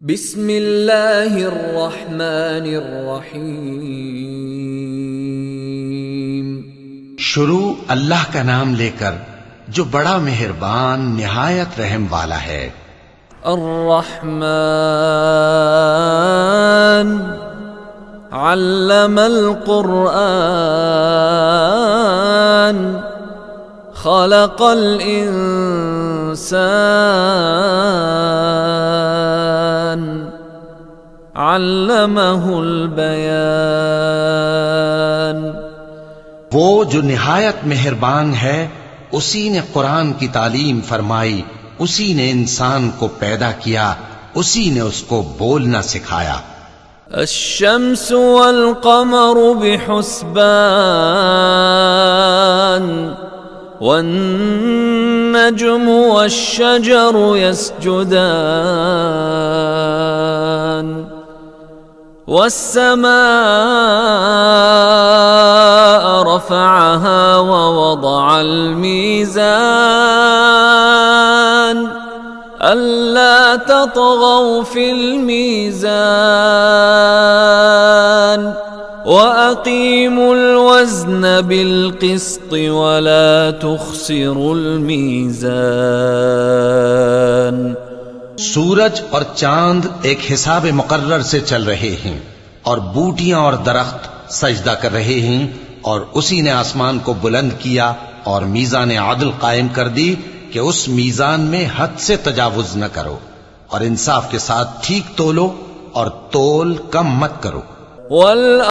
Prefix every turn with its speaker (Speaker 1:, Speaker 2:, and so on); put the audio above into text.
Speaker 1: بسم اللہ الرحمن الرحیم۔
Speaker 2: شروع اللہ کا نام لے کر جو بڑا مہربان نہایت رحم والا ہے۔
Speaker 1: الرحمن علم القرآن خلق الانسان علمہ البیان۔
Speaker 2: وہ جو نہایت مہربان ہے اسی نے قرآن کی تعلیم فرمائی، اسی نے انسان کو پیدا کیا، اسی نے اس کو بولنا سکھایا۔
Speaker 1: الشمس والقمر بحسبان والنجم والشجر يسجدان والسماء رفعها ووضع الميزان ألا تطغوا في الميزان وأقيموا الوزن بالقسط ولا تخسروا الميزان۔
Speaker 2: سورج اور چاند ایک حساب مقرر سے چل رہے ہیں، اور بوٹیاں اور درخت سجدہ کر رہے ہیں، اور اسی نے آسمان کو بلند کیا اور میزان عدل قائم کر دی کہ اس میزان میں حد سے تجاوز نہ کرو، اور انصاف کے ساتھ ٹھیک تولو اور تول کم مت کرو۔